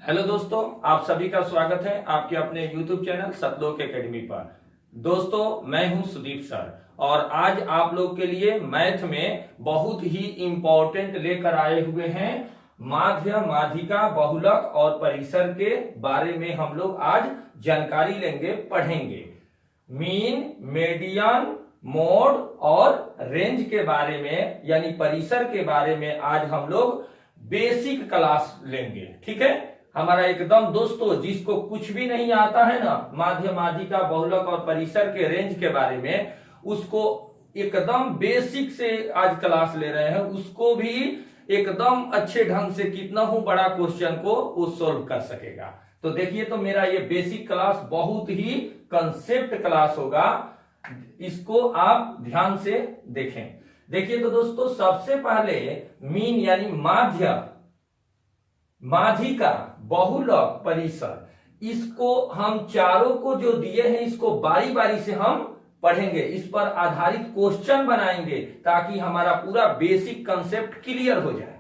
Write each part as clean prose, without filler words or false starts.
Hello दोस्तों, आप सभी का स्वागत है आपके अपने YouTube चैनल सतलोक एकेडमी पर। दोस्तों, मैं हूं सुदीप सर और आज आप लोग के लिए मैथ में बहुत ही इंपॉर्टेंट लेकर आए हुए हैं माध्य, माध्यिका, बहुलक और परिसर के बारे में हम लोग आज जानकारी लेंगे, पढ़ेंगे। मीन, मीडियन, मोड और रेंज के बारे में यानी परिसर के बारे में आज हम लोग बेसिक क्लास लेंगे। ठीक है, हमारा एकदम दोस्तों जिसको कुछ भी नहीं आता है ना माध्य, माध्यिका, बहुलक और परिसर के रेंज के बारे में, उसको एकदम बेसिक से आज क्लास ले रहे हैं। उसको भी एकदम अच्छे ढंग से कितना हूं बड़ा क्वेश्चन को वो सोल्व कर सकेगा। तो देखिए, तो मेरा ये बेसिक क्लास बहुत ही कंसेप्ट क्लास होगा, इसको आप ध्यान से देखें। देखिए तो दोस्तों, सबसे पहले मीन यानी माध्य, माध्यिका, बहुलक, परिसर, इसको हम चारों को जो दिए हैं इसको बारी बारी से हम पढ़ेंगे, इस पर आधारित क्वेश्चन बनाएंगे ताकि हमारा पूरा बेसिक कंसेप्ट क्लियर हो जाए,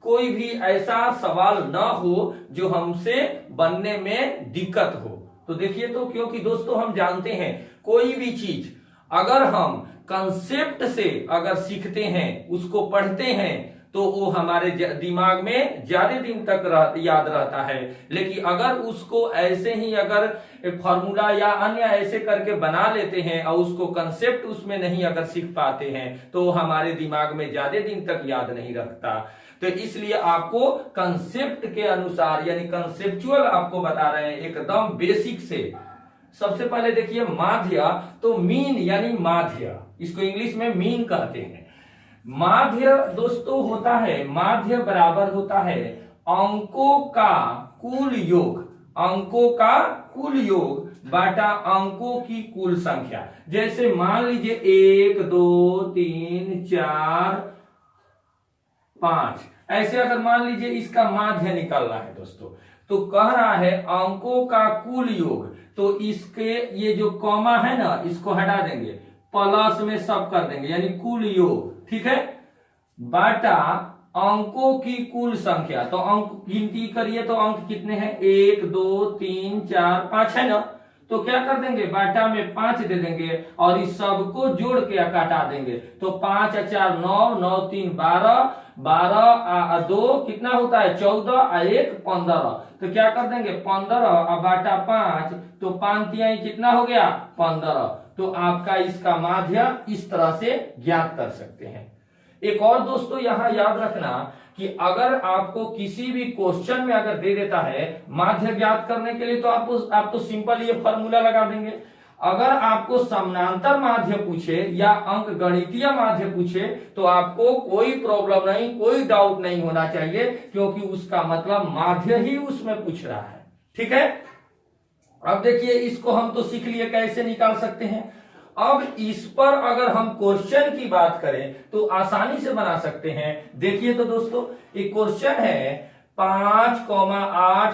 कोई भी ऐसा सवाल ना हो जो हमसे बनने में दिक्कत हो। तो देखिए तो, क्योंकि दोस्तों हम जानते हैं कोई भी चीज अगर हम कंसेप्ट से अगर सीखते हैं, उसको पढ़ते हैं, तो वो हमारे दिमाग में ज्यादा दिन तक याद रहता है। लेकिन अगर उसको ऐसे ही अगर फॉर्मूला या अन्य ऐसे करके बना लेते हैं और उसको कंसेप्ट उसमें नहीं अगर सीख पाते हैं तो हमारे दिमाग में ज्यादा दिन तक याद नहीं रखता। तो इसलिए आपको कंसेप्ट के अनुसार यानी कंसेप्चुअल आपको बता रहे हैं एकदम बेसिक से। सबसे पहले देखिए माध्य, तो मीन यानी माध्य, इसको इंग्लिश में मीन कहते हैं। माध्य दोस्तों होता है, माध्य बराबर होता है अंकों का कुल योग, अंकों का कुल योग बाटा अंकों की कुल संख्या। जैसे मान लीजिए 1 2 3 4 5, ऐसे अगर मान लीजिए इसका माध्य निकालना है दोस्तों, तो कह रहा है अंकों का कुल योग, तो इसके ये जो कॉमा है ना इसको हटा देंगे, प्लस में सब कर देंगे यानी कुल योग। ठीक है, बाटा अंकों की कुल संख्या, तो अंक गिनती करिए तो अंक कितने हैं, 1 2 3 4 5 है ना, तो क्या कर देंगे बाटा में 5 दे देंगे और इस सब को जोड़ के काटा देंगे। तो 5 4 9, 9 3 12, 12 2 कितना होता है 14 और 1 15, तो क्या कर देंगे 15 और बाटा 5, तो 5 तिहाई कितना हो गया 15। तो आपका इसका माध्य इस तरह से ज्ञात कर सकते हैं। एक और दोस्तों यहां याद रखना कि अगर आपको किसी भी क्वेश्चन में अगर दे देता है माध्य ज्ञात करने के लिए, तो आप तो सिंपल ये फॉर्मूला लगा देंगे। अगर आपको समानांतर माध्य पूछे या अंक गणितीय माध्य पूछे तो आपको कोई प्रॉब्लम नहीं, कोई डाउट नहीं होना चाहिए, क्योंकि उसका मतलब माध्य ही उसमें पूछ रहा है। ठीक है, अब देखिए इसको हम तो सीख लिए कैसे निकाल सकते हैं। अब इस पर अगर हम क्वेश्चन की बात करें तो आसानी से बना सकते हैं। देखिए तो दोस्तों, एक क्वेश्चन है 5, 8,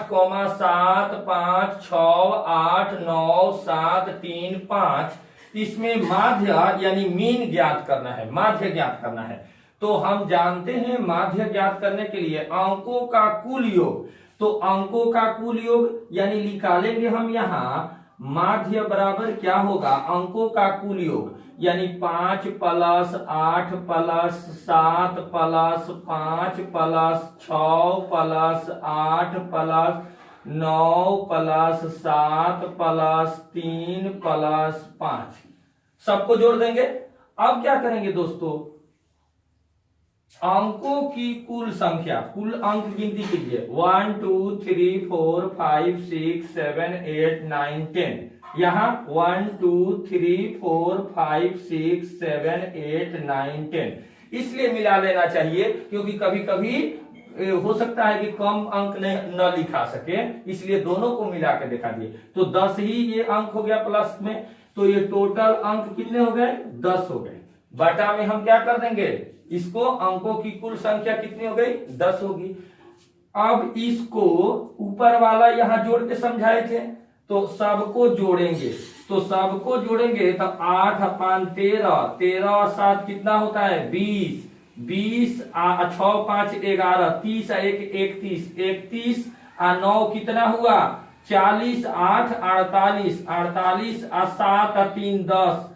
7, 5, 6, 8, 9, 7, 3, 5, इसमें माध्य यानी मीन ज्ञात करना है, माध्य ज्ञात करना है। तो हम जानते हैं माध्य ज्ञात करने के लिए अंकों का कुल योग, तो अंकों का कुल योग यानी निकालेंगे हम यहाँ माध्य बराबर क्या होगा अंकों का कुल योग, यानी 5 + 8 + 7 + 5 + 6 + 8 + 9 + 7 + 3 + 5, सबको जोड़ देंगे। अब क्या करेंगे दोस्तों, अंकों की कुल संख्या, कुल अंक गिनती कीजिए 1 2 3 4 5 6 7 8 9 10, यहां 1 2 3 4 5 6 7 8 9 10, इसलिए मिला लेना चाहिए क्योंकि कभी कभी हो सकता है कि कम अंक न लिखा सके, इसलिए दोनों को मिला के दिखा दिए। तो 10 ही ये अंक हो गया प्लस में, तो ये टोटल अंक कितने हो गए 10 हो गए। बटा में हम क्या कर देंगे, इसको अंकों की कुल संख्या कितनी हो गई 10 होगी। अब इसको ऊपर वाला यहां जोड़ के समझाए थे, तो सबको जोड़ेंगे, तो सबको जोड़ेंगे तो 8 / 13, 13 और 7 कितना होता है 20, 20 6 5 11, 30 1 31, 31 और 9 कितना हुआ 40, 8 48, 48 और 7 और 3 10,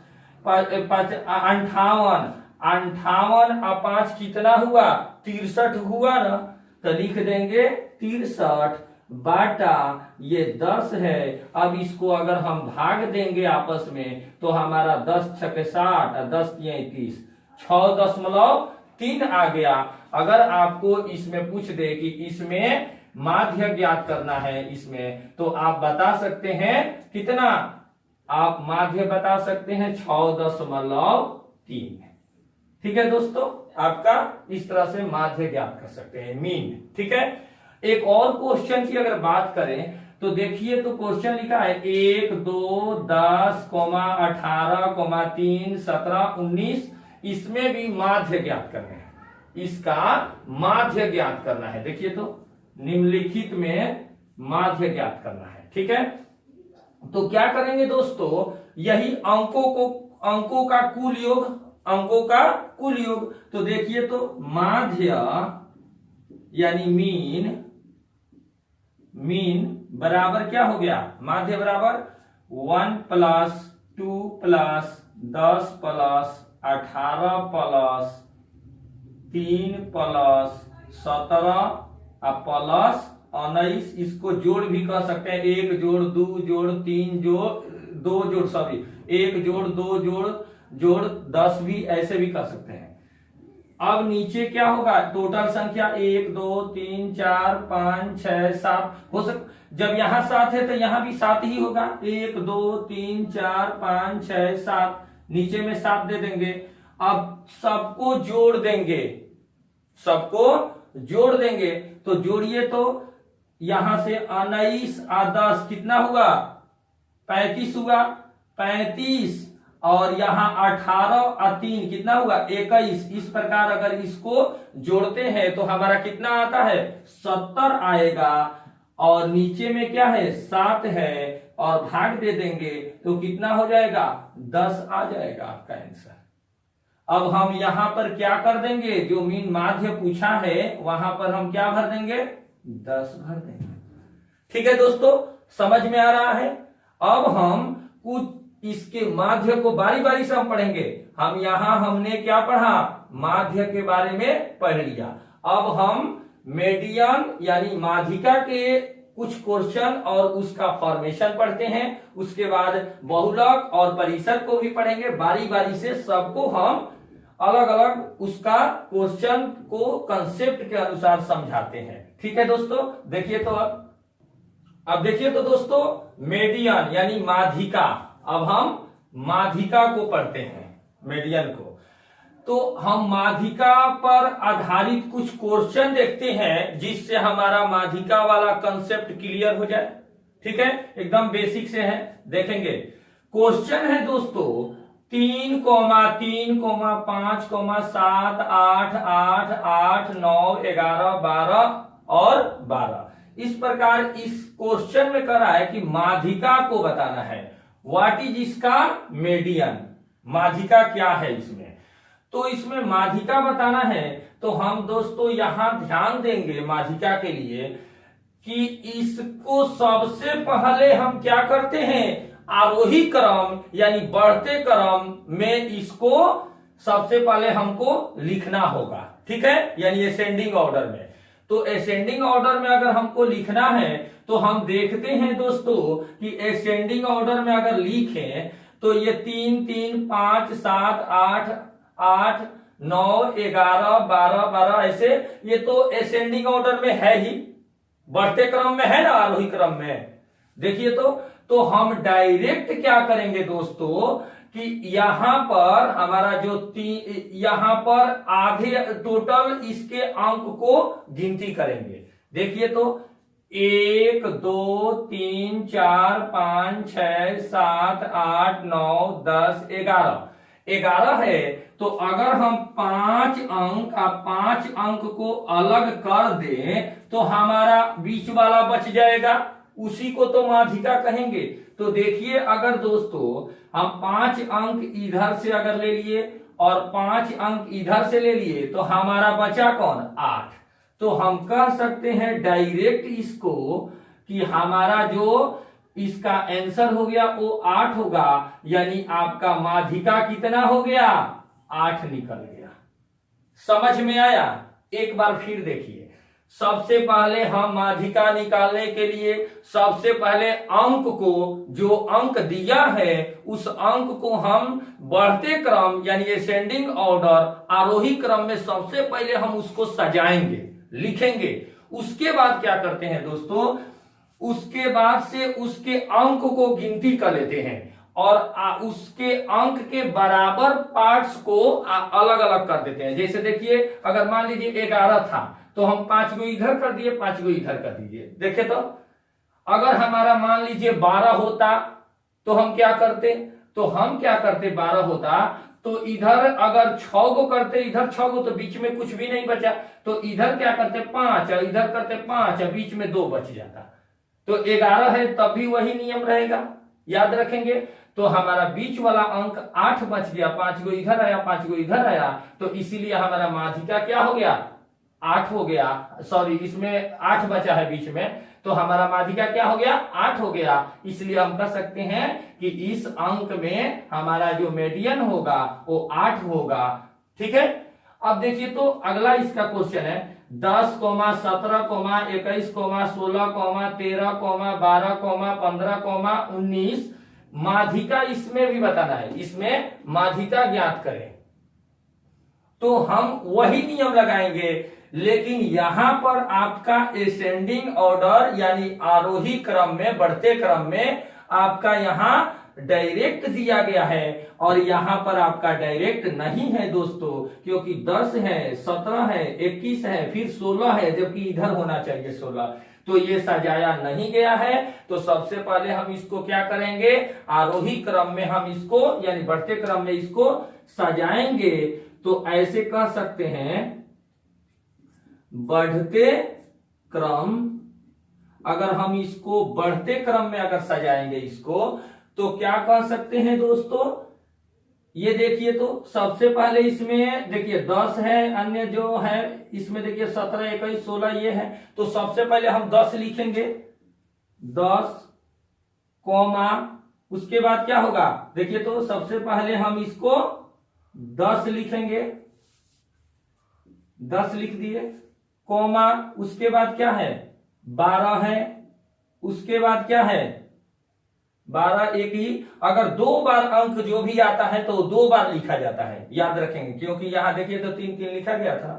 58, 58 और 5 कितना हुआ 63 हुआ ना। तो लिख देंगे 63 बाटा ये 10 है। अब इसको अगर हम भाग देंगे आपस में तो हमारा 10 छके 60 और 10 तिया 30, 6.3 आ गया। अगर आपको इसमें पूछ दे कि इसमें माध्य ज्ञात करना है इसमें, तो आप बता सकते हैं कितना, आप माध्य बता सकते हैं 6.3। ठीक है दोस्तों, आपका इस तरह से माध्य ज्ञात कर सकते हैं, मीन। ठीक है, एक और क्वेश्चन की अगर बात करें तो देखिए, तो क्वेश्चन लिखा है 1 2 10, 18, 3, 17, 19, इसमें भी माध्य ज्ञात करना है, इसका माध्य ज्ञात करना है। देखिए तो निम्नलिखित में माध्य ज्ञात करना है। ठीक है, तो क्या करेंगे दोस्तों, यही अंकों का कुल योग, अंकों का कुल योग। तो देखिए तो माध्य यानी मीन बराबर क्या हो गया, माध्य बराबर 1 + 2 + 10 + 18 + 3 + 17 + 19, इसको जोड़ भी कर सकते हैं, 1 जोड़ 2 जोड़ 3 जोड़ 2 जोड़, सॉरी 1 जोड़ 2 जोड़ 10 भी ऐसे भी कर सकते हैं। अब नीचे क्या होगा, टोटल संख्या 1 2 3 4 5 6 7 हो जब यहां 7 है तो यहां भी 7 ही होगा, 1 2 3 4 5 6 7, नीचे में 7 दे देंगे। अब सबको जोड़ देंगे, तो जोड़िए तो यहां से 19 और 10 कितना हुआ 35 हुआ, 35 और यहां 18 और 3 कितना हुआ 21। इस प्रकार अगर इसको जोड़ते हैं तो हमारा कितना आता है 70 आएगा, और नीचे में क्या है 7 है, और भाग दे देंगे तो कितना हो जाएगा 10 आ जाएगा आपका आंसर। अब हम यहां पर क्या कर देंगे, जो मीन माध्य पूछा है वहां पर हम क्या भर देंगे 10 भर देंगे। ठीक है दोस्तों, समझ में आ रहा है। अब हम कुछ इसके माध्य को बारी बारी से हम पढ़ेंगे। हम यहां हमने क्या पढ़ा, माध्य के बारे में पढ़ लिया। अब हम मीडियन यानी माध्यिका के कुछ क्वेश्चन और उसका फॉर्मेशन पढ़ते हैं, उसके बाद बहुलक और परिसर को भी पढ़ेंगे। बारी बारी से सबको हम अलग अलग उसका क्वेश्चन को कंसेप्ट के अनुसार समझाते हैं। ठीक है दोस्तों, देखिए तो अब देखिए तो दोस्तों, मीडियन यानी माध्यिका। अब हम माध्यिका को पढ़ते हैं, मीडियन को। तो हम माध्यिका पर आधारित कुछ क्वेश्चन देखते हैं जिससे हमारा माध्यिका वाला कंसेप्ट क्लियर हो जाए। ठीक है, एकदम बेसिक से है, देखेंगे। क्वेश्चन है दोस्तों 3, 3, 5, 7, 8, 8, 8, 9, 11, 12 और 12। इस प्रकार इस क्वेश्चन में करा है कि माध्यिका को बताना है, व्हाट इज इसका मीडियन, माध्यिका क्या है इसमें। तो इसमें माध्यिका बताना है तो हम दोस्तों यहां ध्यान देंगे माध्यिका के लिए कि इसको सबसे पहले हम क्या करते हैं, आरोही क्रम यानी बढ़ते क्रम में इसको सबसे पहले हमको लिखना होगा। ठीक है, यानी असेंडिंग ऑर्डर में। तो असेंडिंग ऑर्डर में अगर हमको लिखना है तो हम देखते हैं दोस्तों कि असेंडिंग ऑर्डर में अगर लिखें तो ये 3, 3, 5, 7, 8, 8, 9, 11, 12, 12 ऐसे, ये तो असेंडिंग ऑर्डर में है ही, बढ़ते क्रम में है ना, आरोही क्रम में। देखिए तो हम डायरेक्ट क्या करेंगे दोस्तों कि यहां पर हमारा जो यहां पर आधे टोटल इसके अंक को गिनती करेंगे। देखिए तो 1 2 3 4 5 6 7 8 9 10 11 है। तो अगर हम 5 अंक को अलग कर दें तो हमारा बीच वाला बच जाएगा, उसी को तो माध्यिका कहेंगे। तो देखिए अगर दोस्तों हम 5 अंक इधर से अगर ले लिए और 5 अंक इधर से ले लिए तो हमारा बचा कौन 8। तो हम कह सकते हैं डायरेक्ट इसको कि हमारा जो इसका आंसर हो गया वो 8 होगा, यानी आपका माध्यिका कितना हो गया, 8 निकल गया। समझ में आया? एक बार फिर देखिए, सबसे पहले हम माध्यिका निकालने के लिए सबसे पहले अंक को, जो अंक दिया है उस अंक को हम बढ़ते क्रम यानी असेंडिंग ऑर्डर आरोही क्रम में सबसे पहले हम उसको सजाएंगे, लिखेंगे। उसके बाद क्या करते हैं दोस्तों, उसके बाद से उसके अंक को गिनती कर लेते हैं और उसके अंक के बराबर पार्ट्स को अलग अलग कर देते हैं। जैसे देखिए, अगर मान लीजिए 11 था तो हम 5 गो इधर कर दिए, 5 गो इधर कर दीजिए। देखे तो अगर हमारा मान लीजिए 12 होता तो हम क्या करते, 12 होता तो इधर अगर 6 गो करते, इधर 6 गो, तो बीच में कुछ भी नहीं बचा, तो इधर क्या करते 5 और इधर करते 5 और बीच में 2 बच जाता, तो 11 है तब भी वही नियम रहेगा, याद रखेंगे। तो हमारा बीच वाला अंक 8 बच गया, 5 गो इधर आया, 5 गो इधर आया, तो इसीलिए हमारा माध्यिका क्या हो गया, 8 हो गया। सॉरी, इसमें 8 बचा है बीच में, तो हमारा माध्यिका क्या हो गया, 8 हो गया। इसलिए हम कह सकते हैं कि इस अंक में हमारा जो मीडियन होगा वो 8 होगा। ठीक है, अब देखिए तो अगला इसका क्वेश्चन है 10, 17, 21, 16, 13, 12, 15, 19 माध्यिका इसमें भी बताना है, इसमें माध्यिका ज्ञात करें। तो हम वही नियम लगाएंगे, लेकिन यहां पर आपका असेंडिंग ऑर्डर यानी आरोही क्रम में, बढ़ते क्रम में आपका यहां डायरेक्ट दिया गया है और यहां पर आपका डायरेक्ट नहीं है दोस्तों, क्योंकि 10 है, 17 है, 21 है, फिर 16 है, जबकि इधर होना चाहिए 16, तो ये सजाया नहीं गया है। तो सबसे पहले हम इसको क्या करेंगे, आरोही क्रम में हम इसको यानी बढ़ते क्रम में इसको सजाएंगे। तो ऐसे कह सकते हैं बढ़ते क्रम, अगर हम इसको बढ़ते क्रम में अगर सजाएंगे इसको, तो क्या कह सकते हैं दोस्तों, ये देखिए तो सबसे पहले इसमें देखिए 10 है, अन्य जो है इसमें देखिए 17, 21, 16 ये है, तो सबसे पहले हम 10 लिखेंगे, 10 कॉमा, उसके बाद क्या होगा, देखिए तो सबसे पहले हम इसको 10 लिखेंगे, 10 लिख दिए, कॉमा, उसके बाद क्या है 12 है, उसके बाद क्या है 12 एक ही, अगर 2 बार अंक जो भी आता है तो 2 बार लिखा जाता है, याद रखेंगे, क्योंकि यहां देखिए तो 3 लिखा गया था,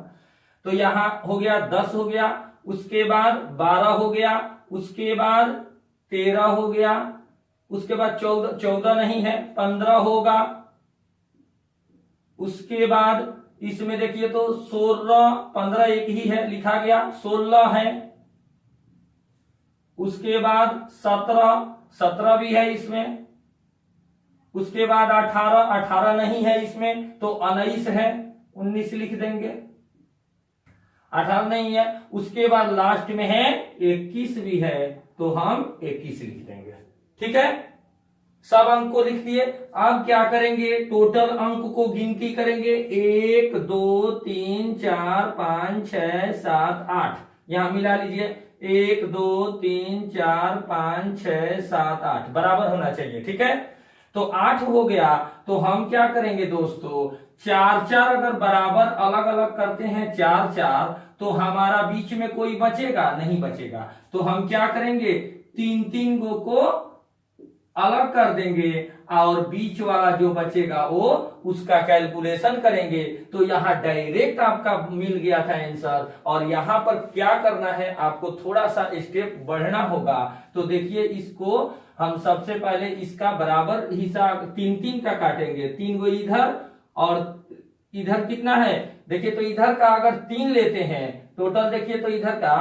तो यहां हो गया 10 हो गया, उसके बाद 12 हो गया, उसके बाद 13 हो गया, उसके बाद 14 नहीं है 15 होगा, उसके बाद इसमें देखिए तो 16, 15 एक ही है लिखा गया, 16 है, उसके बाद 17 भी है इसमें, उसके बाद 18 नहीं है इसमें, तो 19 है, 19 लिख देंगे, 18 नहीं है, उसके बाद लास्ट में है 21 भी है, तो हम 21 लिख देंगे। ठीक है, सब अंक को लिख दिए। अब क्या करेंगे, टोटल अंक को गिनती करेंगे, 1 2 3 4 5 6 7 8, यहां मिला लीजिए, 1 2 3 4 5 6 7 8 बराबर होना चाहिए। ठीक है, तो 8 हो गया, तो हम क्या करेंगे दोस्तों, 4 अगर बराबर अलग अलग करते हैं 4 तो हमारा बीच में कोई बचेगा नहीं बचेगा, तो हम क्या करेंगे 3 गो को अलग कर देंगे और बीच वाला जो बचेगा वो उसका कैलकुलेशन करेंगे। तो यहां डायरेक्ट आपका मिल गया था आंसर, और यहां पर क्या करना है, आपको थोड़ा सा स्टेप बढ़ना होगा। तो देखिए, इसको हम सबसे पहले इसका बराबर हिस्सा 3 का काटेंगे, 3 गो इधर और इधर कितना है, देखिए तो इधर का अगर 3 लेते हैं टोटल, देखिए तो इधर का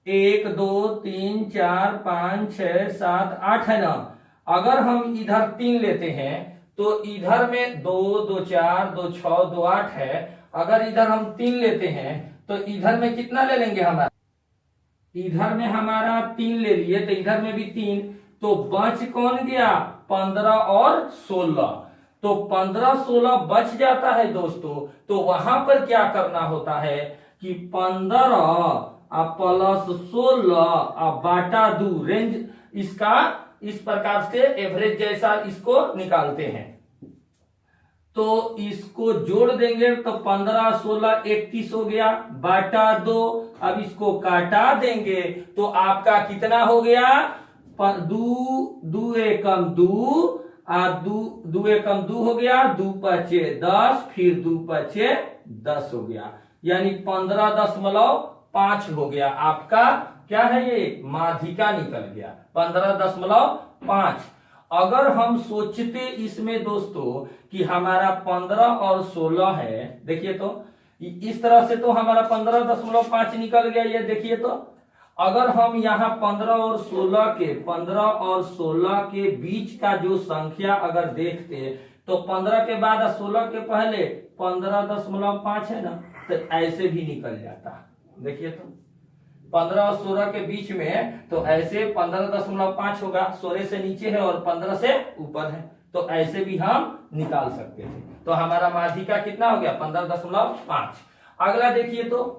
1 2 3 4 5 6 7 8 है ना, अगर हम इधर 3 लेते हैं तो इधर में 2 2 4 2 6 2 8 है, अगर इधर हम 3 लेते हैं तो इधर में कितना ले लेंगे, हमारा इधर में हमारा 3 ले लिए, तो इधर में भी 3, तो बच कौन गया 15 और 16, तो 15 16 बच जाता है दोस्तों। तो वहां पर क्या करना होता है कि 15 प्लस 16 बाटा 2 रेंज इसका इस प्रकार से एवरेज जैसा इसको निकालते हैं। तो इसको जोड़ देंगे तो 15 16 31 हो गया बाटा 2। अब इसको काटा देंगे तो आपका कितना हो गया, दू एकम दू हो गया, 2 पचे 10, फिर 2 पचे 10 हो गया, यानी 15.5 हो गया आपका। क्या है ये, माध्यिका निकल गया 15.5। अगर हम सोचते इसमें दोस्तों कि हमारा 15 और 16 है, देखिए तो इस तरह से तो हमारा 15.5 निकल गया, ये देखिए तो। अगर हम यहाँ 15 और 16 के बीच का जो संख्या अगर देखते तो 15 के बाद 16 के पहले 15.5 है ना, तो ऐसे भी निकल जाता। देखिए तो 15 और 16 के बीच में तो ऐसे 15.5 होगा, 16 से नीचे है और 15 से ऊपर है, तो ऐसे भी हम निकाल सकते थे। तो हमारा माध्यिका कितना हो गया, 15.5। अगला देखिए तो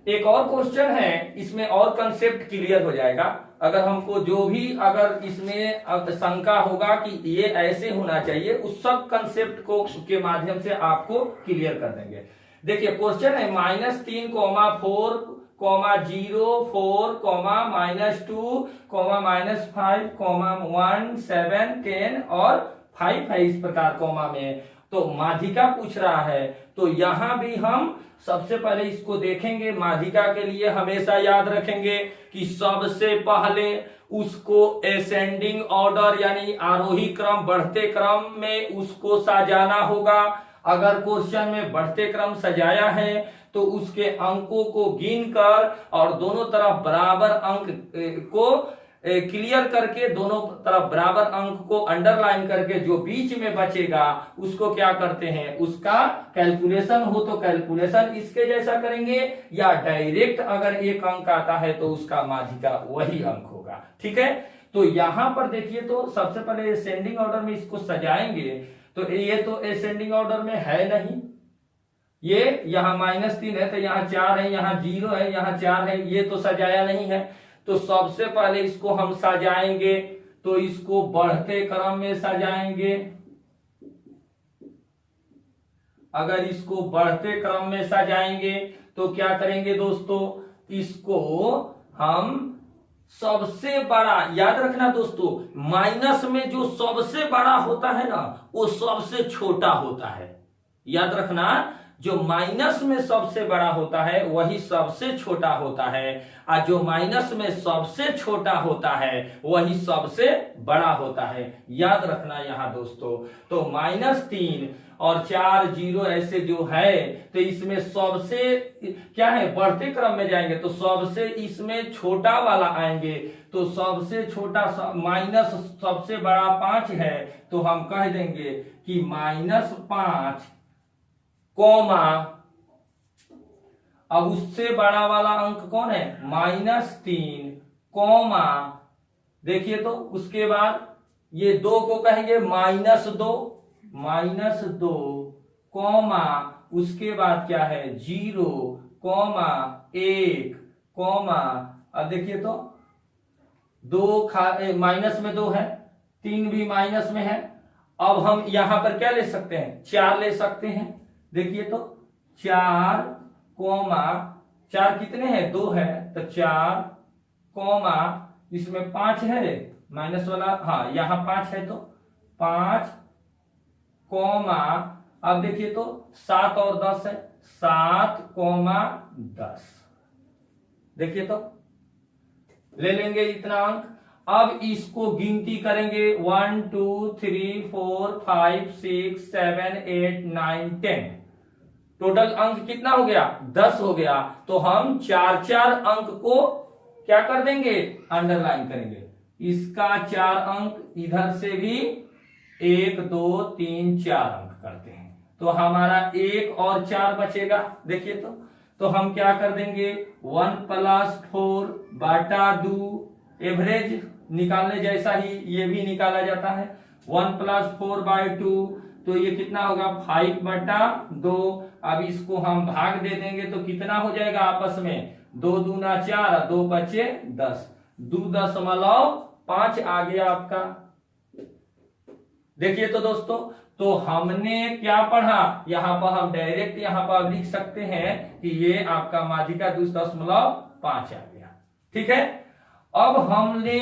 एक और क्वेश्चन है, इसमें और कंसेप्ट क्लियर हो जाएगा। अगर हमको जो भी अगर इसमें शंका होगा कि ये ऐसे होना चाहिए, उस सब कंसेप्ट को के माध्यम से आपको क्लियर कर देंगे। देखिए क्वेश्चन है -3, 4, -0, 4, -2, -5, -1, 7, 10 और 5 है इस प्रकार कॉमा में। तो माध्यिका पूछ रहा है, तो यहां भी हम सबसे पहले इसको देखेंगे। माध्यिका के लिए हमेशा याद रखेंगे कि सबसे पहले उसको असेंडिंग ऑर्डर यानी आरोही क्रम, बढ़ते क्रम में उसको सजाना होगा। अगर क्वेश्चन में बढ़ते क्रम सजाया है तो उसके अंकों को गिनकर और दोनों तरफ बराबर अंक को क्लियर करके, दोनों तरफ बराबर अंक को अंडरलाइन करके जो बीच में बचेगा उसको क्या करते हैं, उसका कैलकुलेशन हो तो कैलकुलेशन इसके जैसा करेंगे, या डायरेक्ट अगर एक अंक आता है तो उसका माध्यिका वही अंक होगा। ठीक है, तो यहां पर देखिए तो सबसे पहले असेंडिंग ऑर्डर में इसको सजाएंगे। तो ये तो असेंडिंग ऑर्डर में है नहीं, ये यहाँ -3 है तो यहाँ 4 है, यहाँ 0 है, यहाँ 4 है, ये तो सजाया नहीं है। तो सबसे पहले इसको हम सजाएंगे, तो इसको बढ़ते क्रम में सजाएंगे। अगर इसको बढ़ते क्रम में सजाएंगे तो क्या करेंगे दोस्तों, इसको हम सबसे बड़ा, याद रखना दोस्तों, माइनस में जो सबसे बड़ा होता है ना वो सबसे छोटा होता है। याद रखना, जो माइनस में सबसे बड़ा होता है वही सबसे छोटा होता है, और जो माइनस में सबसे छोटा होता है वही सबसे बड़ा होता है। याद रखना यहाँ दोस्तों। तो -3 और 4 0 ऐसे जो है, तो इसमें सबसे क्या है, बढ़ते क्रम में जाएंगे तो सबसे इसमें छोटा वाला आएंगे। तो सबसे छोटा माइनस सबसे बड़ा 5 है, तो हम कह देंगे कि -5 कॉमा, अब उससे बड़ा वाला अंक कौन है, -3 कॉमा, देखिए तो उसके बाद ये 2 को कहेंगे -2 कॉमा, उसके बाद क्या है 0 कॉमा 1 कॉमा, अब देखिए तो 2 माइनस में 2 है, 3 भी माइनस में है। अब हम यहां पर क्या ले सकते हैं, 4 ले सकते हैं। देखिए तो 4 कॉमा, 4 कितने हैं, 2 है, तो 4 कॉमा, इसमें 5 है माइनस वाला, हाँ यहाँ 5 है तो 5 कॉमा, अब देखिए तो 7 और 10 है, 7 कॉमा 10। देखिए तो ले लेंगे इतना अंक। अब इसको गिनती करेंगे 1 2 3 4 5 6 7 8 9 10। टोटल अंक कितना हो गया, 10 हो गया। तो हम 4 अंक को क्या कर देंगे, अंडरलाइन करेंगे। इसका 4 अंक, इधर से भी 1 2 3 4 अंक करते हैं, तो हमारा 1 और 4 बचेगा। देखिए तो हम क्या कर देंगे, 1 + 4 बाटा 2, एवरेज निकालने जैसा ही ये भी निकाला जाता है। 1 + 4/2 तो ये कितना होगा 5/2। अब इसको हम भाग दे देंगे तो कितना हो जाएगा आपस में, 2 दूना 4, 2 बचे 10, 2.5 आ गया आपका। देखिए तो दोस्तों, तो हमने क्या पढ़ा, यहां पर हम डायरेक्ट यहां पर लिख सकते हैं कि ये आपका माध्यिका 2.5 आ गया। ठीक है, अब हमने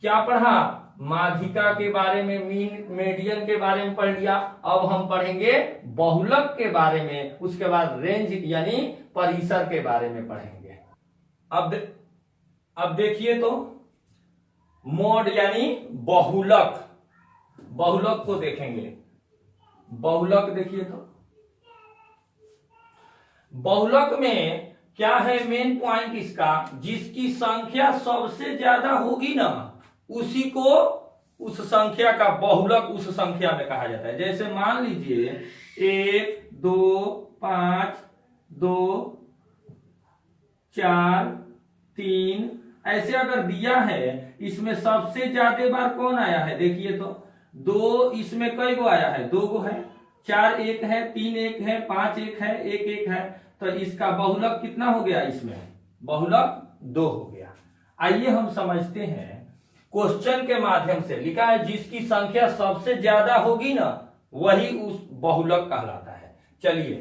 क्या पढ़ा, माध्यिका के बारे में, मीन मेडियन के बारे में पढ़ लिया। अब हम पढ़ेंगे बहुलक के बारे में, उसके बाद रेंज यानी परिसर के बारे में पढ़ेंगे। अब देखिए तो मोड यानी बहुलक, बहुलक को देखेंगे। बहुलक देखिए तो बहुलक में क्या है मेन पॉइंट इसका, जिसकी संख्या सबसे ज्यादा होगी ना उसी को, उस संख्या का बहुलक उस संख्या में कहा जाता है। जैसे मान लीजिए 1 2 5 2 4 3 ऐसे अगर दिया है, इसमें सबसे ज्यादा बार कौन आया है, देखिए तो 2 इसमें कई गो आया है, 2 गो है, 4 1 है, 3 1 है, 5 1 है, 1 1 है, तो इसका बहुलक कितना हो गया, इसमें बहुलक 2 हो गया। आइए हम समझते हैं, क्वेश्चन के माध्यम से लिखा है जिसकी संख्या सबसे ज्यादा होगी ना वही उस बहुलक कहलाता है। चलिए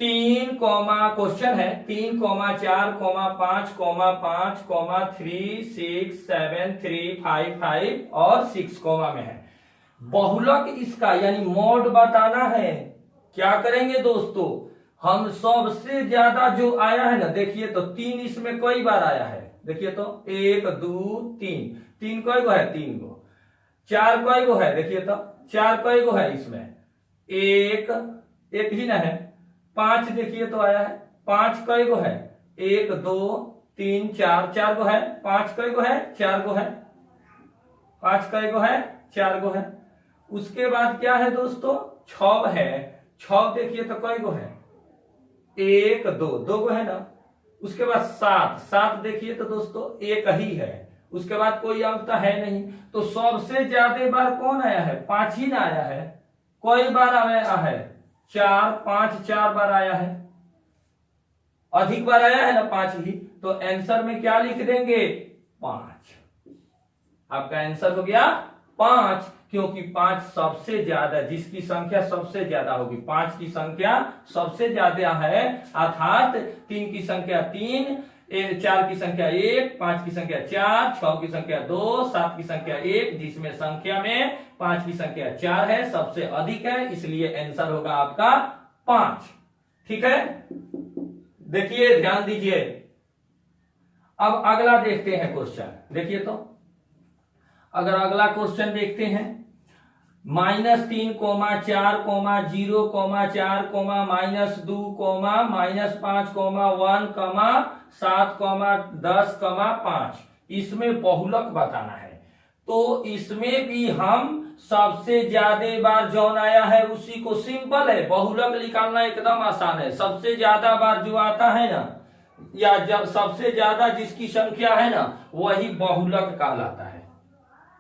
3, क्वेश्चन है 3, 4, 5, 5, 3, 6, 7, 3, 5, 5 और 6 में है। बहुलक इसका यानी मॉड बताना है। क्या करेंगे दोस्तों, हम सबसे ज्यादा जो आया है ना, देखिए तो 3 इसमें कई बार आया है, देखिए तो 1 2 3, 3 कई गो है, 3 गो, 4 कई गो है, देखिए तो 4 कई गो है, इसमें 1 ही ना है, 5 देखिए तो आया है, 5 कई गो है, 1 2 3 4, 4 गो है, 5 कई गो है, 4 गो है, 5 कई गो है, 4 गो है। उसके बाद क्या है दोस्तों, 6 है, 6 देखिए तो कई गो है, 1 2 2 गो है ना। उसके बाद 7 देखिए तो दोस्तों 1 ही है, उसके बाद कोई अंक तो है नहीं, तो सबसे ज्यादा बार कौन आया है, 5 ही ना आया है। कई बार आया है, 4 5 4 बार आया है, अधिक बार आया है ना 5 ही, तो आंसर में क्या लिख देंगे 5। आपका आंसर हो गया 5, क्योंकि 5 सबसे ज्यादा, जिसकी संख्या सबसे ज्यादा होगी, 5 की संख्या सबसे ज्यादा है, अर्थात 3 की संख्या 3, 4 की संख्या 1, 5 की संख्या 4, 6 की संख्या 2, 7 की संख्या 1, जिसमें संख्या में 5 की संख्या 4 है, सबसे अधिक है, इसलिए आंसर होगा आपका 5। ठीक है, देखिए ध्यान दीजिए। अब अगला देखते हैं क्वेश्चन, देखिए तो अगर अगला क्वेश्चन देखते हैं, -3, 4, 0, 4, -2, -5, 1, 7, 10, 5, इसमें बहुलक बताना है। तो इसमें भी हम सबसे ज्यादा बार जौन आया है उसी को, सिंपल है, बहुलक निकालना एकदम आसान है। सबसे ज्यादा बार जो आता है ना, या जब सबसे ज्यादा जिसकी संख्या है ना, वही बहुलक कहलाता है।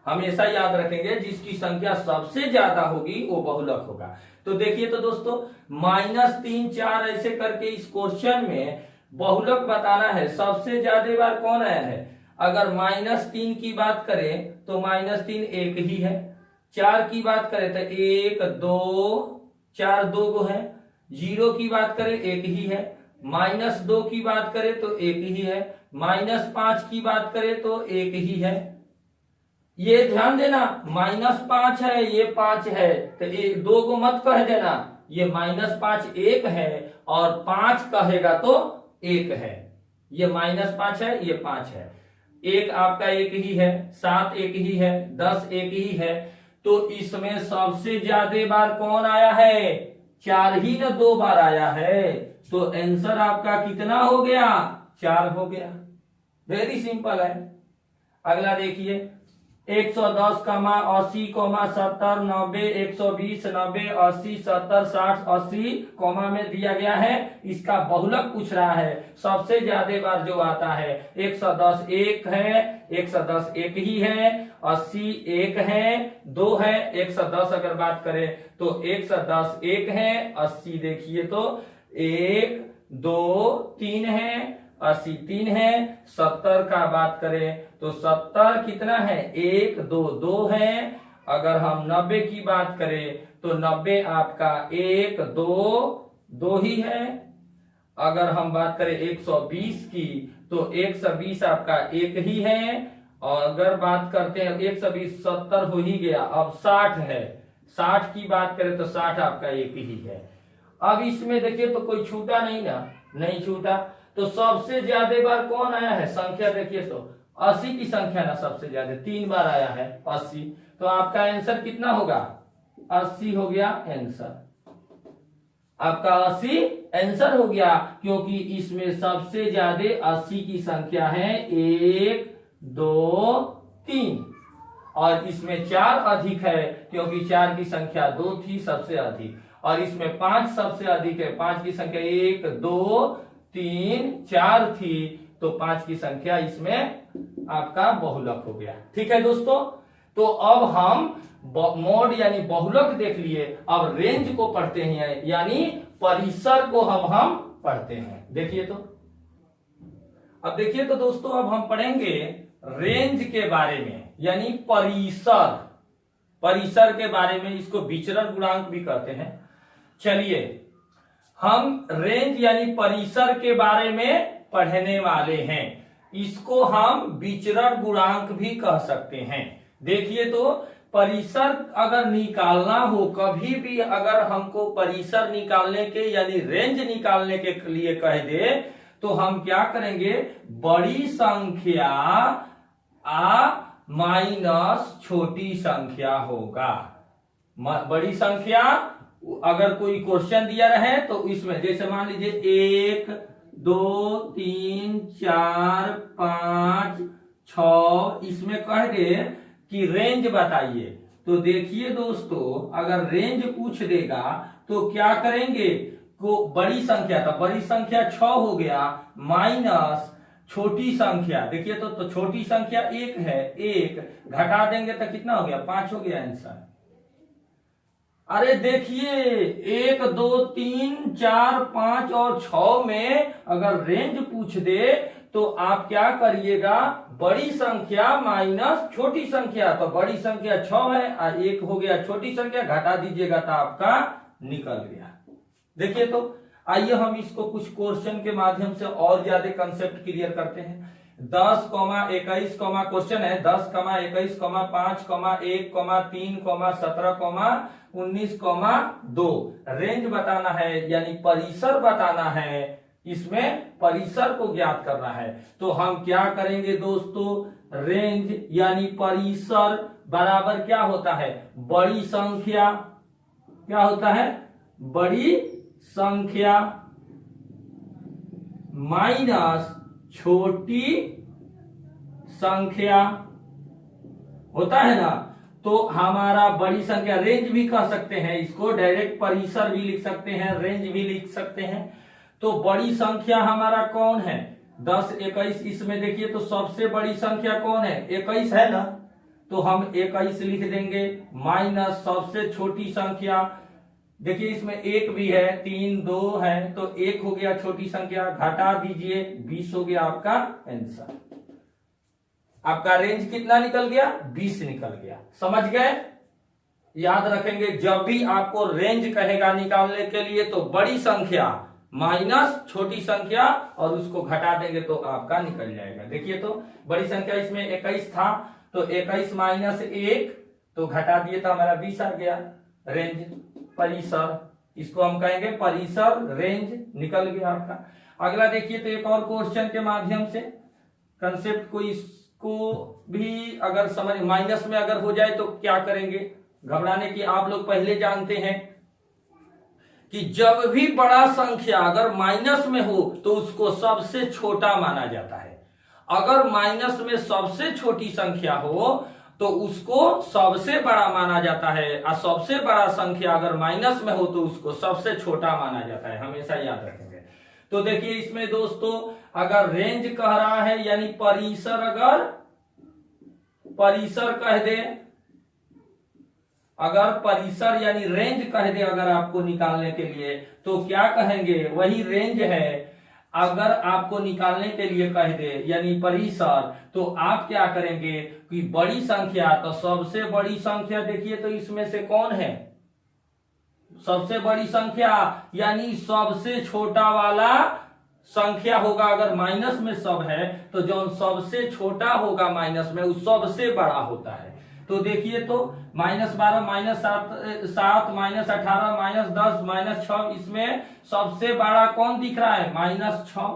हमेशा याद रखेंगे, जिसकी संख्या सबसे ज्यादा होगी वो बहुलक होगा। तो देखिए तो दोस्तों, -3 4 ऐसे करके इस क्वेश्चन में बहुलक बताना है। सबसे ज्यादा बार कौन आया है, अगर -3 की बात करें तो -3 1 ही है, 4 की बात करें तो 1 2 4 2 गो है, 0 की बात करें 1 ही है, -2 की बात करें तो 1 ही है, -5 की बात करें तो 1 ही है। ये ध्यान देना, -5 है, ये 5 है, तो 2 को मत कह देना, ये -5 1 है और 5 कहेगा तो 1 है। ये -5 है, ये 5 है, 1 आपका 1 ही है, 7 1 ही है, 10 1 ही है। तो इसमें सबसे ज्यादा बार कौन आया है, 4 ही ना 2 बार आया है, तो आंसर आपका कितना हो गया, 4 हो गया। वेरी सिंपल है। अगला देखिए, 110, 80, 70, 90, 120, 90, 80, 70, 60, 80 कॉमा में दिया गया है। इसका बहुलक पूछ रहा है, सबसे ज्यादा बार जो आता है 110 एक है, 110 एक ही है, 80 एक है, 2 है। 110 अगर बात करें तो 110 एक है, 80 देखिए तो 1 2 3 है, 80 3 है। 70 का बात करें तो 70 कितना है, 1 2 2 है। अगर हम 90 की बात करें तो 90 आपका 1 2 2 ही है। अगर हम बात करें 120 की तो 120 आपका एक ही है। और अगर बात करते हैं 120 70 हो ही गया, अब 60 है, 60 की बात करें तो 60 आपका एक ही है। अब इसमें देखिए तो कोई छूटा नहीं ना, नहीं छूटा। तो सबसे ज्यादा बार कौन आया है, संख्या देखिए तो 80 की संख्या ना सबसे ज्यादा 3 बार आया है 80। तो आपका आंसर कितना होगा, 80 हो गया आंसर, आपका 80 आंसर हो गया, क्योंकि इसमें सबसे ज्यादा 80 की संख्या है 1 2 3, और इसमें 4 अधिक है क्योंकि 4 की संख्या 2 थी सबसे अधिक, और इसमें 5 सबसे अधिक है, 5 की संख्या 1 2 3 4 थी, तो 5 की संख्या इसमें आपका बहुलक हो गया। ठीक है दोस्तों, तो अब हम मोड यानी बहुलक देख लिए, अब रेंज को पढ़ते हैं, यानी परिसर को हम पढ़ते हैं। देखिए तो अब देखिए तो दोस्तों, अब हम पढ़ेंगे रेंज के बारे में, यानी परिसर, परिसर के बारे में। इसको विचरण गुणांक भी कहते हैं। चलिए हम रेंज यानी परिसर के बारे में पढ़ने वाले हैं। इसको हम विचरण गुणांक भी कह सकते हैं। देखिए तो परिसर अगर निकालना हो, कभी भी अगर हमको परिसर निकालने के यानी रेंज निकालने के लिए कह दे, तो हम क्या करेंगे, बड़ी संख्या आ माइनस छोटी संख्या होगा। बड़ी संख्या अगर कोई क्वेश्चन दिया रहे तो इसमें जैसे मान लीजिए 1 2 3 4 5 6, इसमें कह दे कि रेंज बताइए, तो देखिए दोस्तों अगर रेंज पूछ देगा तो क्या करेंगे, को बड़ी संख्या था, बड़ी संख्या 6 हो गया, माइनस छोटी संख्या, देखिए तो छोटी संख्या 1 है, 1 घटा देंगे तो कितना हो गया, 5 हो गया आंसर। अरे देखिए 1 2 3 4 5 और 6 में अगर रेंज पूछ दे तो आप क्या करिएगा, बड़ी संख्या माइनस छोटी संख्या, तो बड़ी संख्या 6 है और 1 हो गया छोटी संख्या, घटा दीजिएगा तो आपका निकल गया। देखिए तो आइए हम इसको कुछ क्वेश्चन के माध्यम से और ज्यादा कंसेप्ट क्लियर करते हैं। 10, 21, क्वेश्चन है 10, 21, 5, 1, 3, 17, 19, 2 रेंज बताना है, यानी परिसर बताना है, इसमें परिसर को ज्ञात करना है। तो हम क्या करेंगे दोस्तों, रेंज यानी परिसर बराबर क्या होता है, बड़ी संख्या, क्या होता है, बड़ी संख्या माइनस छोटी संख्या होता है ना। तो हमारा बड़ी संख्या रेंज भी कह सकते हैं, इसको डायरेक्ट परिसर भी लिख सकते हैं, रेंज भी लिख सकते हैं। तो बड़ी संख्या हमारा कौन है, 10 21, इसमें देखिए तो सबसे बड़ी संख्या कौन है, 21 है ना, तो हम 21 लिख देंगे, माइनस सबसे छोटी संख्या, देखिए इसमें 1 भी है, 3 2 है, तो 1 हो गया छोटी संख्या, घटा दीजिए 20 हो गया आपका आंसर। आपका रेंज कितना निकल गया, 20 निकल गया। समझ गए, याद रखेंगे जब भी आपको रेंज कहेगा निकालने के लिए तो बड़ी संख्या माइनस छोटी संख्या और उसको घटा देंगे तो आपका निकल जाएगा। देखिए तो बड़ी संख्या इसमें 21 था, तो 21 माइनस 1 तो घटा दिए तो हमारा 20 आ गया। रेंज परिसर, इसको हम कहेंगे परिसर, रेंज निकल गया आपका। अगला देखिए तो एक और क्वेश्चन के माध्यम से कंसेप्ट को, इसको भी अगर समझ, माइनस में अगर हो जाए तो क्या करेंगे, घबराने की आप लोग पहले जानते हैं कि जब भी बड़ा संख्या अगर माइनस में हो तो उसको सबसे छोटा माना जाता है। अगर माइनस में सबसे छोटी संख्या हो तो उसको सबसे बड़ा माना जाता है, और सबसे बड़ा संख्या अगर माइनस में हो तो उसको सबसे छोटा माना जाता है, हमेशा याद रखेंगे। तो देखिए इसमें दोस्तों अगर रेंज कह रहा है यानी परिसर, अगर परिसर कह दे, अगर परिसर यानी रेंज कह दे अगर आपको निकालने के लिए, तो क्या कहेंगे, वही रेंज है। अगर आपको निकालने के लिए कह दे यानी परिसर, तो आप क्या करेंगे कि बड़ी संख्या, तो सबसे बड़ी संख्या देखिए तो इसमें से कौन है, सबसे बड़ी संख्या यानी सबसे छोटा वाला संख्या होगा। अगर माइनस में सब है तो जो सबसे छोटा होगा माइनस में, वो सबसे बड़ा होता है। तो देखिए तो -12, -7, -18, -10, -6, इसमें सबसे बड़ा कौन दिख रहा है, -6।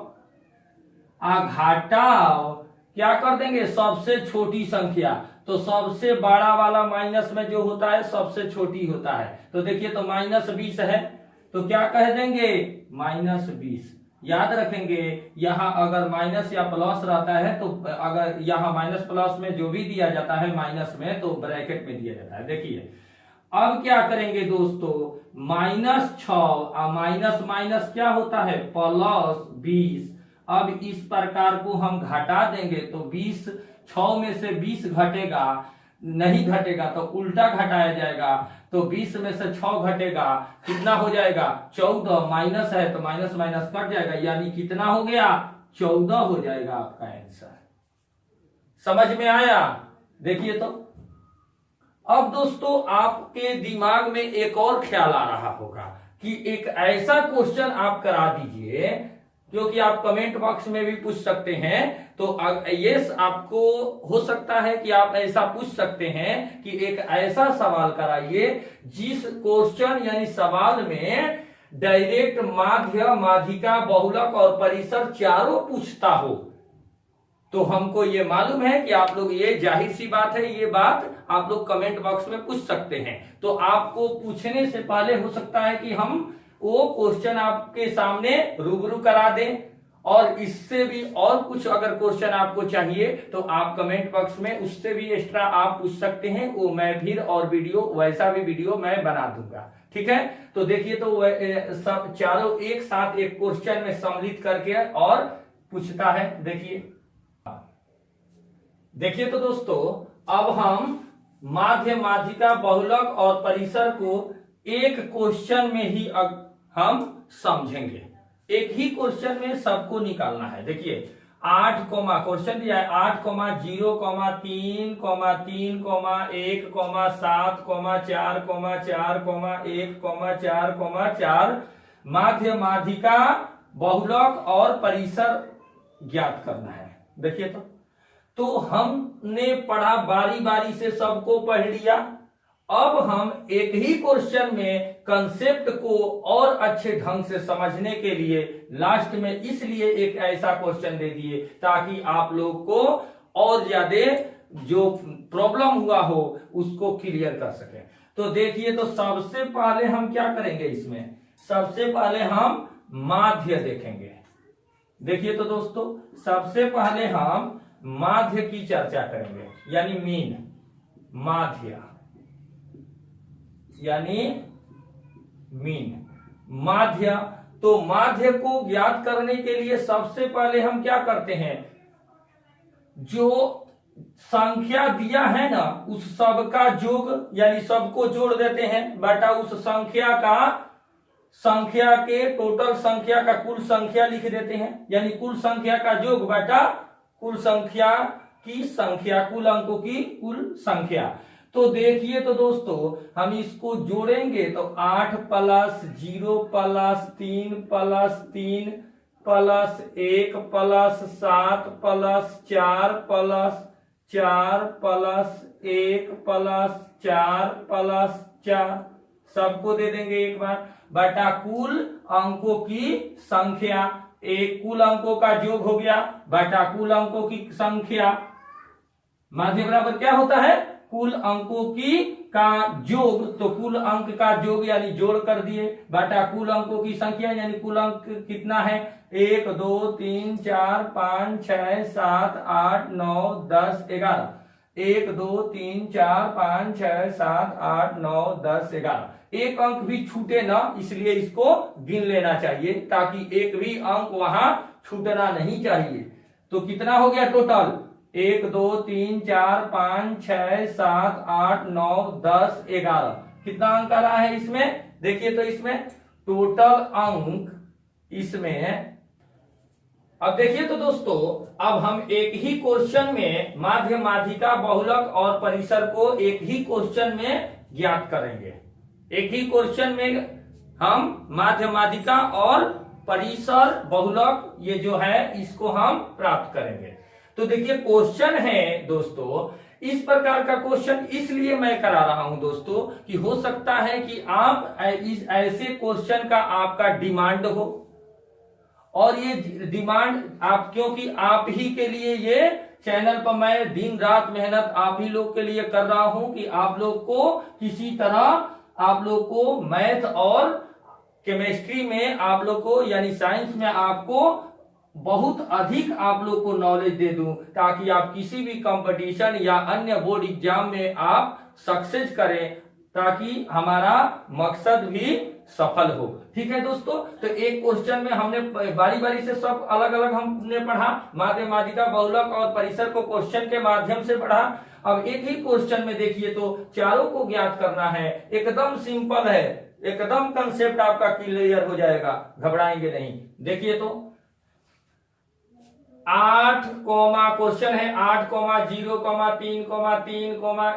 घटाओ क्या कर देंगे, सबसे छोटी संख्या, तो सबसे बड़ा वाला माइनस में जो होता है सबसे छोटी होता है। तो देखिए तो -20 है, तो क्या कह देंगे, -20। याद रखेंगे यहां अगर माइनस या प्लस रहता है तो अगर यहां माइनस प्लस में जो भी दिया जाता है माइनस में, तो ब्रैकेट में दिया जाता है। देखिए अब क्या करेंगे दोस्तों, -6 और माइनस माइनस क्या होता है, +20। अब इस प्रकार को हम घटा देंगे तो 20, 6 में से 20 घटेगा, नहीं घटेगा तो उल्टा घटाया जाएगा, तो 20 में से 6 घटेगा, कितना हो जाएगा, 14। माइनस है तो माइनस माइनस कट जाएगा, यानी कितना हो गया, 14 हो जाएगा आपका आंसर। समझ में आया। देखिए तो अब दोस्तों आपके दिमाग में एक और ख्याल आ रहा होगा कि एक ऐसा क्वेश्चन आप करा दीजिए जो कि आप कमेंट बॉक्स में भी पूछ सकते हैं। तो यस, आपको हो सकता है कि आप ऐसा पूछ सकते हैं कि एक ऐसा सवाल कराइए जिस क्वेश्चन यानी सवाल में डायरेक्ट, माध्य, माध्यिका, बहुलक और परिसर चारों पूछता हो। तो हमको ये मालूम है कि आप लोग, ये जाहिर सी बात है, ये बात आप लोग कमेंट बॉक्स में पूछ सकते हैं। तो आपको पूछने से पहले हो सकता है कि हम वो क्वेश्चन आपके सामने रूबरू करा दें, और इससे भी और कुछ अगर क्वेश्चन आपको चाहिए तो आप कमेंट बॉक्स में उससे भी एक्स्ट्रा आप पूछ सकते हैं। वो मैं फिर और वीडियो, वैसा भी वीडियो मैं बना दूंगा, ठीक है। तो देखिए तो सब चारों एक साथ एक क्वेश्चन में सम्मिलित करके और पूछता है। देखिए तो दोस्तों अब हम माध्य, माध्यिका, बहुलक और परिसर को एक क्वेश्चन में ही हम समझेंगे। एक ही क्वेश्चन में सबको निकालना है। देखिए 8, क्वेश्चन दिया है 8, 0, 3, 3, 1, 7, 4, 4, 1, 4, 4 माध्य, माध्यिका, बहुलक और परिसर ज्ञात करना है। देखिए तो हमने पढ़ा, बारी बारी से सबको पढ़ लिया। अब हम एक ही क्वेश्चन में कंसेप्ट को और अच्छे ढंग से समझने के लिए लास्ट में इसलिए एक ऐसा क्वेश्चन दे दिए ताकि आप लोग को और ज्यादा जो प्रॉब्लम हुआ हो उसको क्लियर कर सके। तो देखिए तो सबसे पहले हम क्या करेंगे, इसमें सबसे पहले हम माध्य देखेंगे। देखिए तो दोस्तों सबसे पहले हम माध्य की चर्चा करेंगे, यानी मीन, माध्य यानी मीन, माध्य। तो माध्य को ज्ञात करने के लिए सबसे पहले हम क्या करते हैं, जो संख्या दिया है ना उस सब का योग यानी सबको जोड़ देते हैं बटा उस संख्या का, संख्या के टोटल संख्या का कुल संख्या लिख देते हैं, यानी कुल संख्या का योग बटा कुल संख्या की संख्या, कुल अंकों की कुल संख्या। तो देखिए तो दोस्तों हम इसको जोड़ेंगे तो 8 + 0 + 3 + 3 + 1 + 7 + 4 + 4 + 1 + 4 + 4 सबको दे देंगे एक बार बटा कुल अंकों की संख्या। एक कुल अंकों का योग हो गया बटा कुल अंकों की संख्या। माध्य बराबर क्या होता है, कुल अंकों की का योग, तो कुल अंक का योग यानी जोड़ कर दिए बटा कुल अंकों की संख्या, यानी कुल अंक कितना है 1, 2, 3, 4, 5, 6, 7, 8, 9, 10, 11। 1 2 3 4 5 6 7 8 9 10 11। एक अंक भी छूटे ना, इसलिए इसको गिन लेना चाहिए ताकि एक भी अंक वहां छूटना नहीं चाहिए। तो कितना हो गया टोटल? 1 2 3 4 5 6 7 8 9 10 11। कितना अंक आ रहा है इसमें? देखिए तो इसमें टोटल अंक इसमें, अब देखिए तो दोस्तों, अब हम एक ही क्वेश्चन में माध्य, माध्यिका, बहुलक और परिसर को एक ही क्वेश्चन में ज्ञात करेंगे। एक ही क्वेश्चन में हम माध्य, माध्यिका और परिसर, बहुलक ये जो है इसको हम प्राप्त करेंगे। तो देखिए क्वेश्चन है दोस्तों, इस प्रकार का क्वेश्चन इसलिए मैं करा रहा हूं दोस्तों कि हो सकता है कि आप इस ऐसे क्वेश्चन का आपका डिमांड हो, और ये डिमांड आप, क्योंकि आप ही के लिए ये चैनल पर मैं दिन रात मेहनत आप ही लोग के लिए कर रहा हूं कि आप लोग को किसी तरह, आप लोग को मैथ और केमिस्ट्री में आप लोग को, यानी साइंस में आपको बहुत अधिक आप लोग को नॉलेज दे दूं, ताकि आप किसी भी कंपटीशन या अन्य बोर्ड एग्जाम में आप सक्सेस करें, ताकि हमारा मकसद भी सफल हो। ठीक है दोस्तों, तो एक क्वेश्चन में हमने बारी बारी से सब अलग अलग हमने पढ़ा, माध्य, माध्यिका, बहुलक और परिसर को क्वेश्चन के माध्यम से पढ़ा। अब एक ही क्वेश्चन में देखिए तो चारों को ज्ञात करना है। एकदम सिंपल है, एकदम कंसेप्ट आपका क्लियर हो जाएगा, घबराएंगे नहीं। देखिए तो 8 क्वेश्चन है 8 0 3 3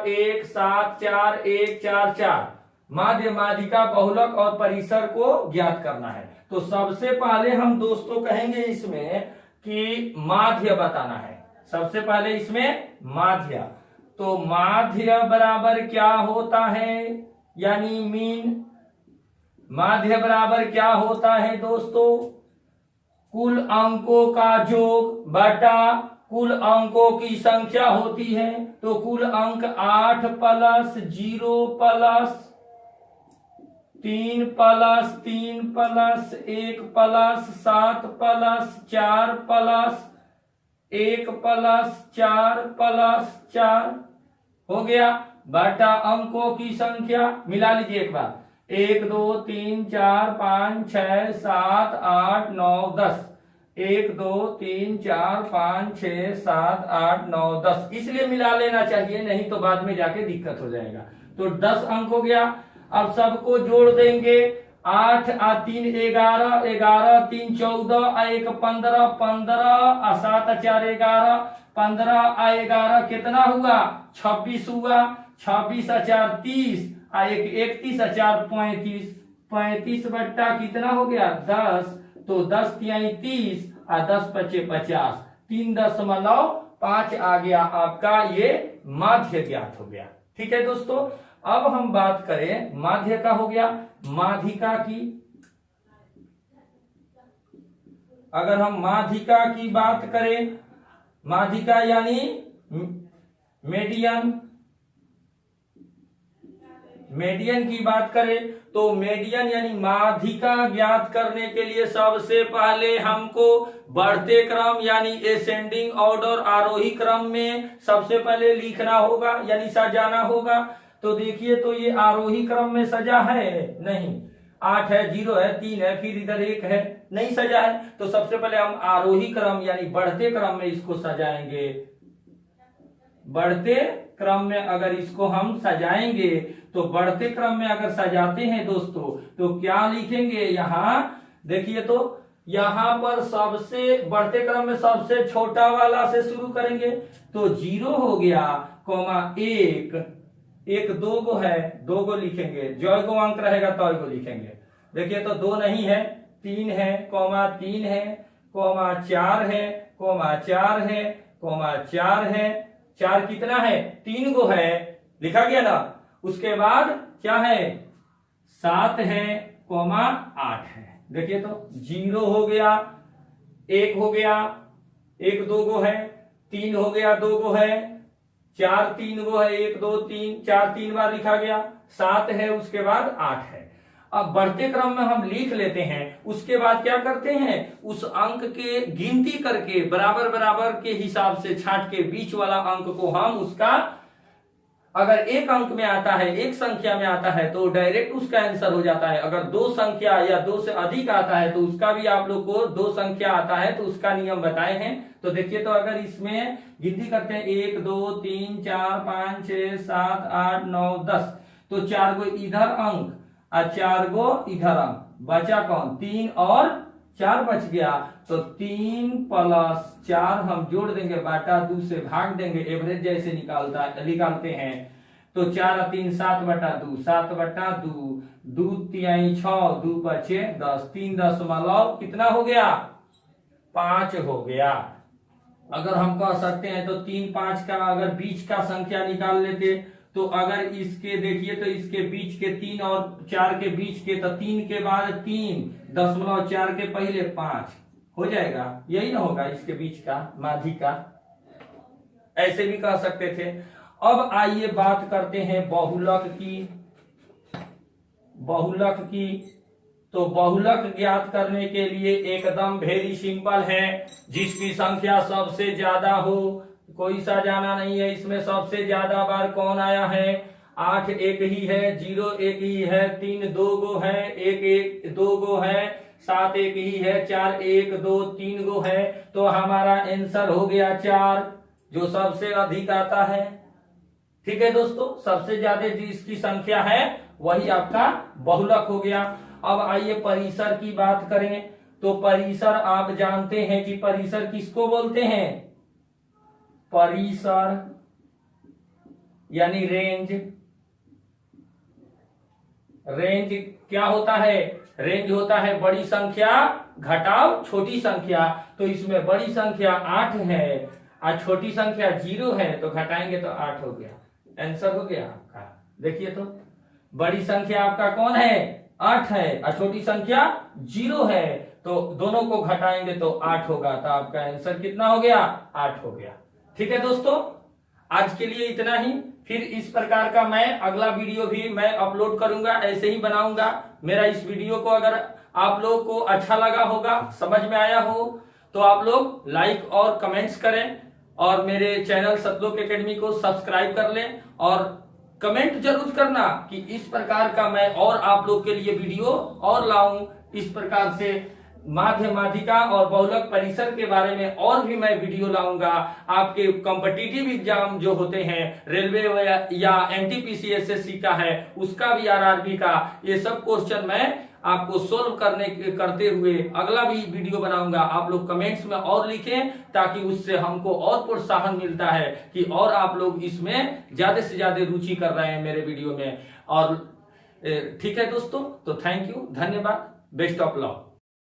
1 7 4 1 4 4 माध्य, माध्यिका, बहुलक और परिसर को ज्ञात करना है। तो सबसे पहले हम दोस्तों कहेंगे इसमें कि माध्य बताना है। सबसे पहले इसमें माध्य, तो माध्य बराबर क्या होता है, यानी मीन। माध्य बराबर क्या होता है दोस्तों? कुल अंकों का योग बटा कुल अंकों की संख्या होती है। तो कुल अंक 8 plus 0 plus 3 plus 3 plus 1 plus 7 plus 4 plus 1 plus 4 plus 4 हो गया, बटा अंकों की संख्या। मिला लीजिए एक बार, 1 2 3 4 5 6 7 8 9 10। 1 2 3 4 5 6 7 8 9 10, इसलिए मिला लेना चाहिए, नहीं तो बाद में जाके दिक्कत हो जाएगा। तो 10 अंक हो गया। अब सबको जोड़ देंगे, 8 आ 3 11, 11 3 14, आ 1 15, 15 आ 7 4 11, 15 आ 11 कितना हुआ? 26 हुआ। 26 आ 4 30, आ 1 31 आ 4 35, 35 बट्टा कितना हो गया? 10। तो 10 तिहाई 30, आ 10 पचे 50, 3.5 आ गया आपका, ये माध्य ज्ञात हो गया। ठीक है दोस्तों, अब हम बात करें माध्य का हो गया। माध्यिका की, अगर हम माध्यिका की बात करें, माध्यिका यानी मीडियन, मीडियन की बात करें तो मीडियन यानी माध्यिका ज्ञात करने के लिए सबसे पहले हमको बढ़ते क्रम यानी एसेंडिंग ऑर्डर, आरोही क्रम में सबसे पहले लिखना होगा, यानी सजाना होगा। तो देखिए तो ये आरोही क्रम में सजा है नहीं, 8 है, 0 है, 3 है, फिर इधर 1 है, नहीं सजा है। तो सबसे पहले हम आरोही क्रम यानी बढ़ते क्रम में इसको सजाएंगे। बढ़ते क्रम में अगर इसको हम सजाएंगे तो बढ़ते क्रम में अगर सजाते हैं दोस्तों तो क्या लिखेंगे? यहां देखिए तो यहां पर सबसे बढ़ते क्रम में सबसे छोटा वाला से शुरू करेंगे। तो 0 हो गया, कॉमा 1, 1 2 गो है, 2 गो लिखेंगे, जो गो अंक रहेगा तो गो लिखेंगे। देखिए तो 2 नहीं है, 3 है, कॉमा 3 है, कॉमा 4 है, कॉमा 4 है, कॉमा 4 है। 4 कितना है? 3 गो है, लिखा गया ना। उसके बाद क्या है? 7 है, कॉमा 8 है। देखिए तो 0 हो गया, 1 हो गया, 1 2 गो है, 3 हो गया, 2 गो है, 4 3 गो है, 1 2 3 4 3 बार लिखा गया, 7 है, उसके बाद 8 है। अब बढ़ते क्रम में हम लिख लेते हैं, उसके बाद क्या करते हैं, उस अंक के गिनती करके बराबर बराबर के हिसाब से छांट के बीच वाला अंक को हम उसका, अगर एक अंक में आता है, एक संख्या में आता है तो डायरेक्ट उसका आंसर हो जाता है। अगर दो संख्या या दो से अधिक आता है तो उसका भी आप लोग को, दो संख्या आता है तो उसका नियम बताए हैं। तो देखिए, तो अगर इसमें गिनती करते हैं 1 2 3 4 5 6 7 8 9 10, तो 4 गो इधर अंक और 4 गो इधर अंक, बचा कौन, 3 और 4 बच गया। तो 3 + 4 हम जोड़ देंगे, बाटा 2 से भाग देंगे, एवरेज जैसे निकालते हैं। तो 4 और 3 7/2, 7/2, 2 3 6, 2 5 10, 3 दशमलव कितना हो गया, 5 हो गया। अगर हम कह सकते हैं तो 3 5 का अगर बीच का संख्या निकाल लेते, तो अगर इसके देखिए तो इसके बीच के 3 और 4 के बीच के, तो 3 के बाद 3.4 के पहले 5 हो जाएगा, यही ना होगा इसके बीच का माध्य का, ऐसे भी कह सकते थे। अब आइए बात करते हैं बहुलक की। बहुलक की, तो बहुलक ज्ञात करने के लिए एकदम वेरी सिंपल है, जिसकी संख्या सबसे ज्यादा हो, कोई सा जाना नहीं है इसमें, सबसे ज्यादा बार कौन आया है, 8 एक ही है, 0 एक ही है, 3 2 गो है, 1 1 2 गो है, 7 एक ही है, 4 1 2 3 गो है। तो हमारा आंसर हो गया 4, जो सबसे अधिक आता है। ठीक है दोस्तों, सबसे ज्यादा जिसकी संख्या है वही आपका बहुलक हो गया। अब आइए परिसर की बात करें, तो परिसर आप जानते हैं कि परिसर किसको बोलते हैं, परिसर यानी रेंज। रेंज क्या होता है, रेंज होता है बड़ी संख्या घटाव छोटी संख्या। तो इसमें बड़ी संख्या 8 है और छोटी संख्या 0 है, तो घटाएंगे तो 8 हो गया, आंसर हो गया आपका। देखिए तो बड़ी संख्या आपका कौन है, 8 है, और छोटी संख्या 0 है, तो दोनों को घटाएंगे तो 8 होगा, तो आपका आंसर कितना हो गया, 8 हो गया। ठीक है दोस्तों, आज के लिए इतना ही। फिर इस प्रकार का मैं अगला वीडियो भी मैं अपलोड करूंगा, ऐसे ही बनाऊंगा। मेरा इस वीडियो को अगर आप लोगों को अच्छा लगा होगा, समझ में आया हो, तो आप लोग लाइक और कमेंट्स करें, और मेरे चैनल सतलोक एकेडमी को सब्सक्राइब कर लें, और कमेंट जरूर करना कि इस प्रकार का मैं और आप लोग के लिए वीडियो और लाऊं। इस प्रकार से माध्य माध्यिका और बहुलक परिसर के बारे में और भी मैं वीडियो लाऊंगा। आपके कॉम्पिटिटिव एग्जाम जो होते हैं, रेलवे या एनटीपीसी एसएससी का है, उसका भी, आरआरबी का, ये सब क्वेश्चन मैं आपको सोल्व करते हुए अगला भी वीडियो बनाऊंगा। आप लोग कमेंट्स में और लिखें, ताकि उससे हमको और प्रोत्साहन मिलता है कि और आप लोग इसमें ज्यादा से ज्यादा रुचि कर रहे हैं मेरे वीडियो में। और ठीक है दोस्तों, तो थैंक यू, धन्यवाद, बेस्ट ऑफ लक।